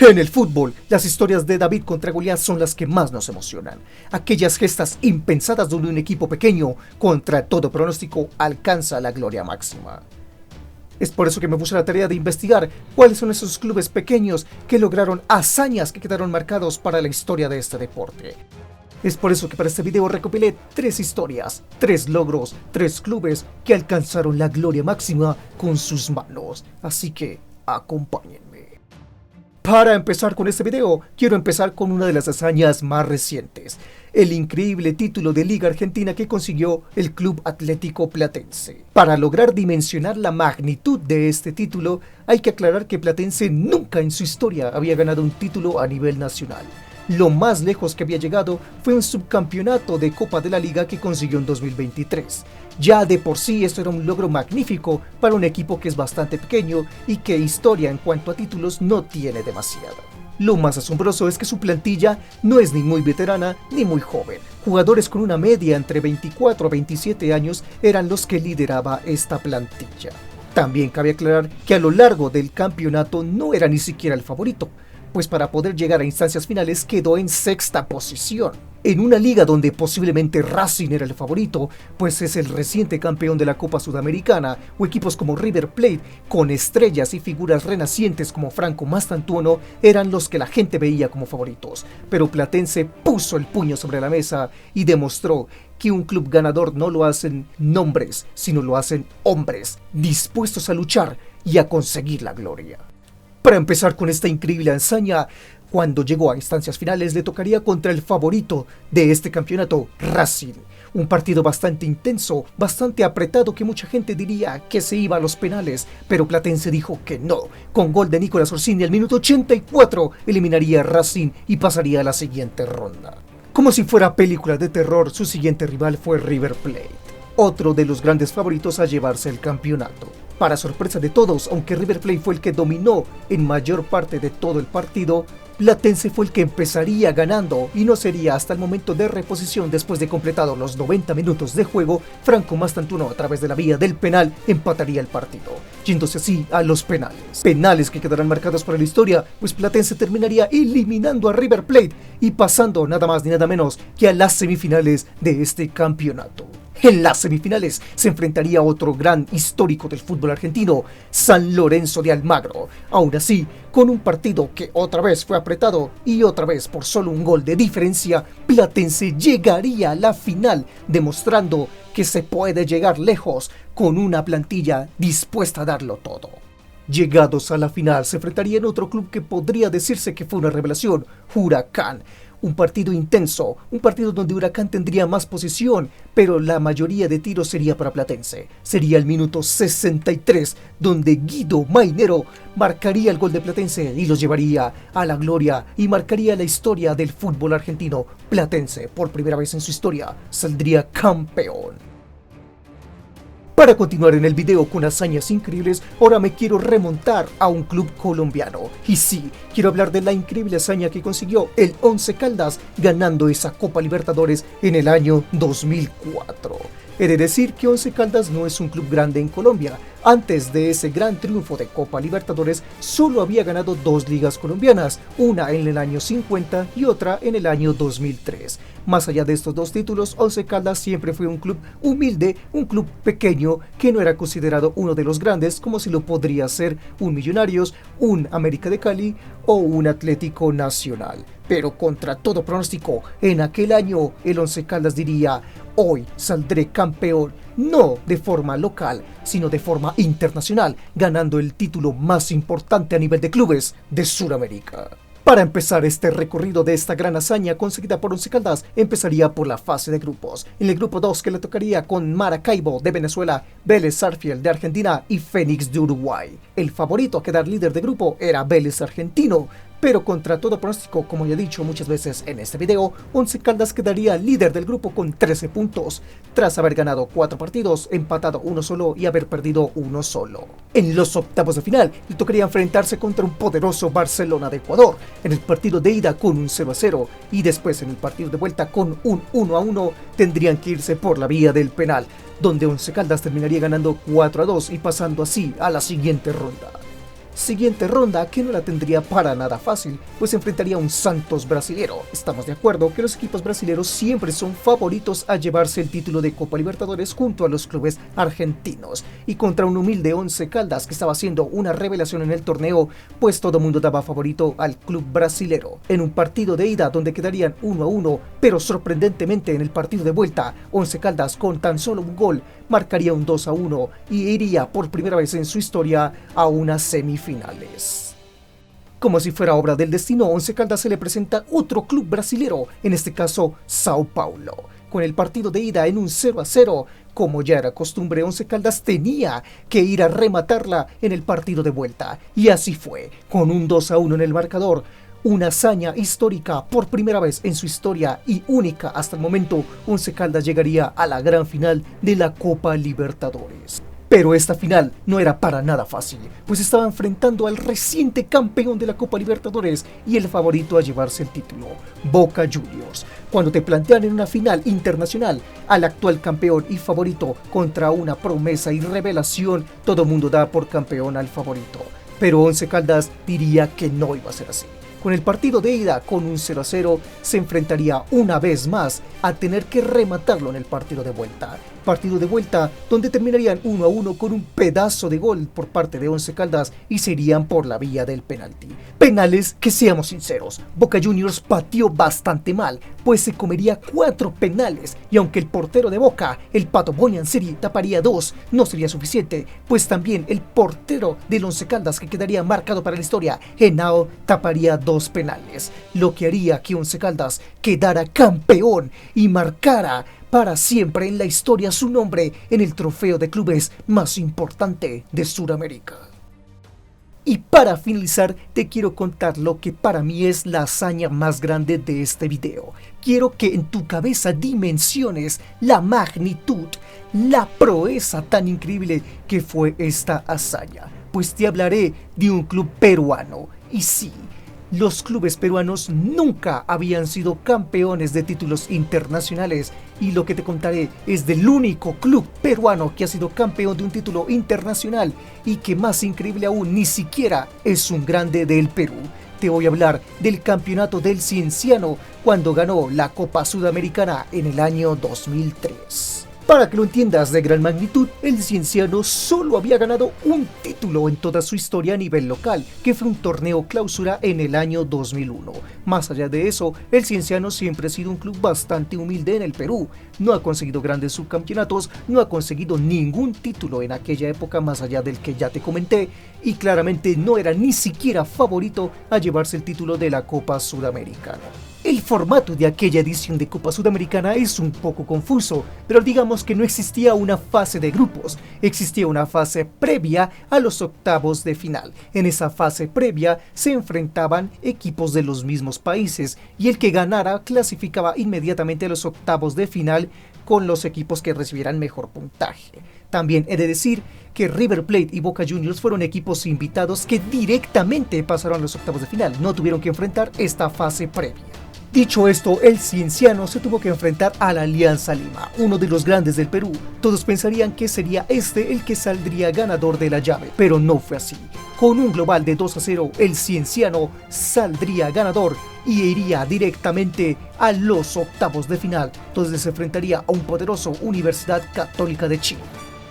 En el fútbol, las historias de David contra Goliat son las que más nos emocionan. Aquellas gestas impensadas donde un equipo pequeño, contra todo pronóstico, alcanza la gloria máxima. Es por eso que me puse la tarea de investigar cuáles son esos clubes pequeños que lograron hazañas que quedaron marcados para la historia de este deporte. Es por eso que para este video recopilé 3 historias, 3 logros, 3 clubes que alcanzaron la gloria máxima con sus manos. Así que, acompáñenme. Para empezar con este video, quiero empezar con una de las hazañas más recientes, el increíble título de Liga Argentina que consiguió el Club Atlético Platense. Para lograr dimensionar la magnitud de este título, hay que aclarar que Platense nunca en su historia había ganado un título a nivel nacional. Lo más lejos que había llegado fue un subcampeonato de Copa de la Liga que consiguió en 2023. Ya de por sí esto era un logro magnífico para un equipo que es bastante pequeño y que historia en cuanto a títulos no tiene demasiada. Lo más asombroso es que su plantilla no es ni muy veterana ni muy joven. Jugadores con una media entre 24 a 27 años eran los que lideraba esta plantilla. También cabe aclarar que a lo largo del campeonato no era ni siquiera el favorito, pues para poder llegar a instancias finales quedó en 6ª posición. En una liga donde posiblemente Racing era el favorito, pues es el reciente campeón de la Copa Sudamericana, o equipos como River Plate, con estrellas y figuras renacientes como Franco Mastantuono, eran los que la gente veía como favoritos. Pero Platense puso el puño sobre la mesa y demostró que un club ganador no lo hacen nombres, sino lo hacen hombres, dispuestos a luchar y a conseguir la gloria. Para empezar con esta increíble hazaña, cuando llegó a instancias finales le tocaría contra el favorito de este campeonato, Racing. Un partido bastante intenso, bastante apretado que mucha gente diría que se iba a los penales, pero Platense dijo que no. Con gol de Nicolás Orsini al minuto 84 eliminaría a Racing y pasaría a la siguiente ronda. Como si fuera película de terror, su siguiente rival fue River Plate, otro de los grandes favoritos a llevarse el campeonato. Para sorpresa de todos, aunque River Plate fue el que dominó en mayor parte de todo el partido, Platense fue el que empezaría ganando y no sería hasta el momento de reposición después de completados los 90 minutos de juego, Franco Mastantuono a través de la vía del penal empataría el partido, yéndose así a los penales. Penales que quedarán marcados para la historia, pues Platense terminaría eliminando a River Plate y pasando nada más ni nada menos que a las semifinales de este campeonato. En las semifinales se enfrentaría a otro gran histórico del fútbol argentino, San Lorenzo de Almagro. Aún así, con un partido que otra vez fue apretado y otra vez por solo un gol de diferencia, Platense llegaría a la final, demostrando que se puede llegar lejos con una plantilla dispuesta a darlo todo. Llegados a la final, se enfrentaría en otro club que podría decirse que fue una revelación, Huracán. Un partido intenso, un partido donde Huracán tendría más posesión, pero la mayoría de tiros sería para Platense. Sería el minuto 63, donde Guido Mainero marcaría el gol de Platense y los llevaría a la gloria y marcaría la historia del fútbol argentino. Platense, por primera vez en su historia, saldría campeón. Para continuar en el video con hazañas increíbles, ahora me quiero remontar a un club colombiano. Y sí, quiero hablar de la increíble hazaña que consiguió el Once Caldas ganando esa Copa Libertadores en el año 2004. He de decir que Once Caldas no es un club grande en Colombia. Antes de ese gran triunfo de Copa Libertadores, solo había ganado 2 ligas colombianas, una en el año 50 y otra en el año 2003. Más allá de estos 2 títulos, Once Caldas siempre fue un club humilde, un club pequeño que no era considerado uno de los grandes como si lo podría ser un Millonarios, un América de Cali o un Atlético Nacional. Pero contra todo pronóstico, en aquel año el Once Caldas diría: hoy saldré campeón, no de forma local, sino de forma internacional, ganando el título más importante a nivel de clubes de Sudamérica. Para empezar este recorrido de esta gran hazaña conseguida por Once Caldas, empezaría por la fase de grupos. En el grupo 2 que le tocaría con Maracaibo de Venezuela, Vélez Sarsfield de Argentina y Fénix de Uruguay. El favorito a quedar líder de grupo era Vélez Argentino, pero contra todo pronóstico, como ya he dicho muchas veces en este video, Once Caldas quedaría líder del grupo con 13 puntos, tras haber ganado 4 partidos, empatado 1 solo y haber perdido 1 solo. En los octavos de final, le tocaría enfrentarse contra un poderoso Barcelona de Ecuador, en el partido de ida con un 0-0, y después en el partido de vuelta con un 1-1, tendrían que irse por la vía del penal, donde Once Caldas terminaría ganando 4-2 y pasando así a la siguiente ronda. Siguiente ronda que no la tendría para nada fácil, pues enfrentaría a un Santos brasilero. Estamos de acuerdo que los equipos brasileños siempre son favoritos a llevarse el título de Copa Libertadores junto a los clubes argentinos, y contra un humilde Once Caldas que estaba haciendo una revelación en el torneo, pues todo mundo daba favorito al club brasilero. En un partido de ida donde quedarían 1-1, pero sorprendentemente en el partido de vuelta, Once Caldas con tan solo un gol marcaría un 2-1 y iría por primera vez en su historia a unas semifinales. Como si fuera obra del destino, a Once Caldas se le presenta otro club brasilero, en este caso Sao Paulo. Con el partido de ida en un 0-0, como ya era costumbre, Once Caldas tenía que ir a rematarla en el partido de vuelta, y así fue, con un 2-1 en el marcador. Una hazaña histórica por primera vez en su historia y única hasta el momento. Once Caldas llegaría a la gran final de la Copa Libertadores. Pero esta final no era para nada fácil, pues estaba enfrentando al reciente campeón de la Copa Libertadores y el favorito a llevarse el título, Boca Juniors. Cuando te plantean en una final internacional al actual campeón y favorito contra una promesa y revelación, todo mundo da por campeón al favorito. Pero Once Caldas diría que no iba a ser así. Con el partido de ida con un 0-0 se enfrentaría una vez más a tener que rematarlo en el partido de vuelta. Partido de vuelta donde terminarían 1-1 con un pedazo de gol por parte de Once Caldas y se irían por la vía del penalti. Penales que, seamos sinceros, Boca Juniors pateó bastante mal, pues se comería 4 penales, y aunque el portero de Boca, el Pato Bondancieri, taparía 2, no sería suficiente, pues también el portero del Once Caldas, que quedaría marcado para la historia, Henao, taparía 2 penales, lo que haría que Once Caldas quedara campeón y marcara para siempre en la historia su nombre en el trofeo de clubes más importante de Sudamérica. Y para finalizar, te quiero contar lo que para mí es la hazaña más grande de este video. Quiero que en tu cabeza dimensiones la magnitud, la proeza tan increíble que fue esta hazaña. Pues te hablaré de un club peruano. Y sí, los clubes peruanos nunca habían sido campeones de títulos internacionales, y lo que te contaré es del único club peruano que ha sido campeón de un título internacional y que, más increíble aún, ni siquiera es un grande del Perú. Te voy a hablar del campeonato del Cienciano cuando ganó la Copa Sudamericana en el año 2003. Para que lo entiendas de gran magnitud, el Cienciano solo había ganado un título en toda su historia a nivel local, que fue un torneo clausura en el año 2001. Más allá de eso, el Cienciano siempre ha sido un club bastante humilde en el Perú. No ha conseguido grandes subcampeonatos, no ha conseguido ningún título en aquella época más allá del que ya te comenté, y claramente no era ni siquiera favorito a llevarse el título de la Copa Sudamericana. El formato de aquella edición de Copa Sudamericana es un poco confuso, pero digamos que no existía una fase de grupos, existía una fase previa a los octavos de final. En esa fase previa se enfrentaban equipos de los mismos países y el que ganara clasificaba inmediatamente a los octavos de final con los equipos que recibieran mejor puntaje. También he de decir que River Plate y Boca Juniors fueron equipos invitados que directamente pasaron a los octavos de final, no tuvieron que enfrentar esta fase previa. Dicho esto, el Cienciano se tuvo que enfrentar a la Alianza Lima, uno de los grandes del Perú. Todos pensarían que sería este el que saldría ganador de la llave, pero no fue así. Con un global de 2-0, el Cienciano saldría ganador y iría directamente a los octavos de final, donde se enfrentaría a un poderoso Universidad Católica de Chile.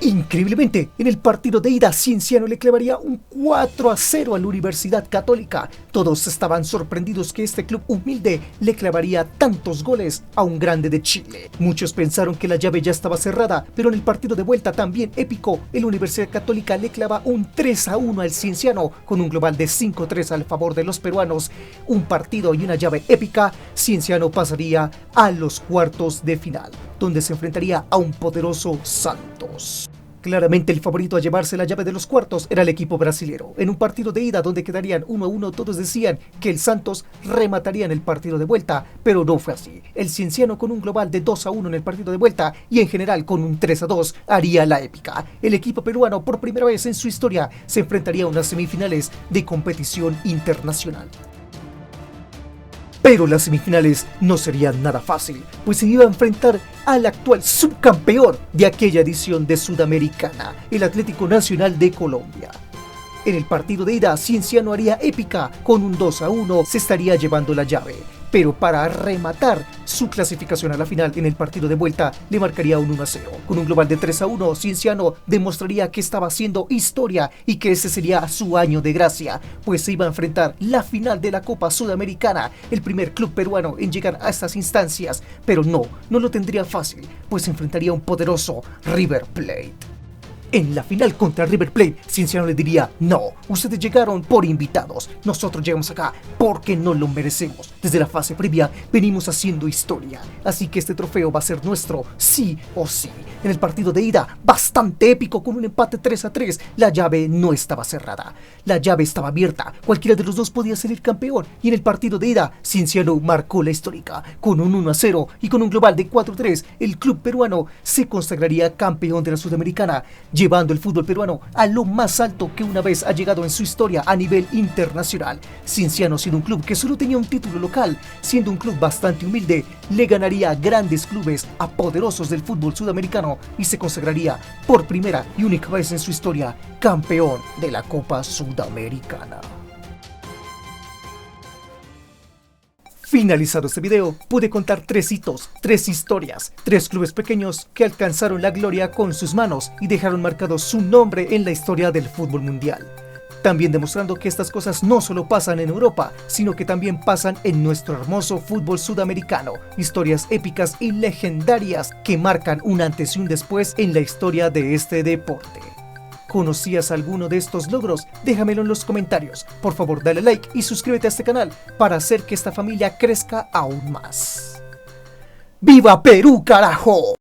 Increíblemente, en el partido de ida, Cienciano le clavaría un 4-0 a la Universidad Católica. Todos estaban sorprendidos que este club humilde le clavaría tantos goles a un grande de Chile. Muchos pensaron que la llave ya estaba cerrada, pero en el partido de vuelta, también épico, la Universidad Católica le clava un 3-1 al Cienciano, con un global de 5-3 al favor de los peruanos. Un partido y una llave épica. Cienciano pasaría a los cuartos de final, donde se enfrentaría a un poderoso Santos. Claramente el favorito a llevarse la llave de los cuartos era el equipo brasilero. En un partido de ida donde quedarían 1-1, todos decían que el Santos remataría en el partido de vuelta, pero no fue así. El Cienciano, con un global de 2-1 en el partido de vuelta y en general con un 3-2, haría la épica. El equipo peruano, por primera vez en su historia, se enfrentaría a unas semifinales de competición internacional. Pero las semifinales no serían nada fácil, pues se iba a enfrentar al actual subcampeón de aquella edición de Sudamericana, el Atlético Nacional de Colombia. En el partido de ida, Cienciano haría épica, con un 2-1 se estaría llevando la llave. Pero para rematar su clasificación a la final en el partido de vuelta, le marcaría un 1-0. Con un global de 3-1, Cienciano demostraría que estaba haciendo historia y que ese sería su año de gracia, pues se iba a enfrentar la final de la Copa Sudamericana, el primer club peruano en llegar a estas instancias. Pero no lo tendría fácil, pues se enfrentaría a un poderoso River Plate. En la final contra River Plate, Cienciano le diría: no, ustedes llegaron por invitados, nosotros llegamos acá porque no lo merecemos. Desde la fase previa venimos haciendo historia, así que este trofeo va a ser nuestro sí o sí. En el partido de ida, bastante épico con un empate 3-3, la llave no estaba cerrada, la llave estaba abierta, cualquiera de los dos podía salir campeón, y en el partido de ida, Cienciano marcó la histórica, con un 1-0 y con un global de 4-3, el club peruano se consagraría campeón de la Sudamericana, llevando el fútbol peruano a lo más alto que una vez ha llegado en su historia a nivel internacional. Cienciano, siendo un club que solo tenía un título local, siendo un club bastante humilde, le ganaría a grandes clubes, a poderosos del fútbol sudamericano, y se consagraría por primera y única vez en su historia campeón de la Copa Sudamericana. Finalizado este video, pude contar 3 hitos, 3 historias, 3 clubes pequeños que alcanzaron la gloria con sus manos y dejaron marcado su nombre en la historia del fútbol mundial. También demostrando que estas cosas no solo pasan en Europa, sino que también pasan en nuestro hermoso fútbol sudamericano. Historias épicas y legendarias que marcan un antes y un después en la historia de este deporte. ¿Conocías alguno de estos logros? Déjamelo en los comentarios. Por favor, dale like y suscríbete a este canal para hacer que esta familia crezca aún más. ¡Viva Perú, carajo!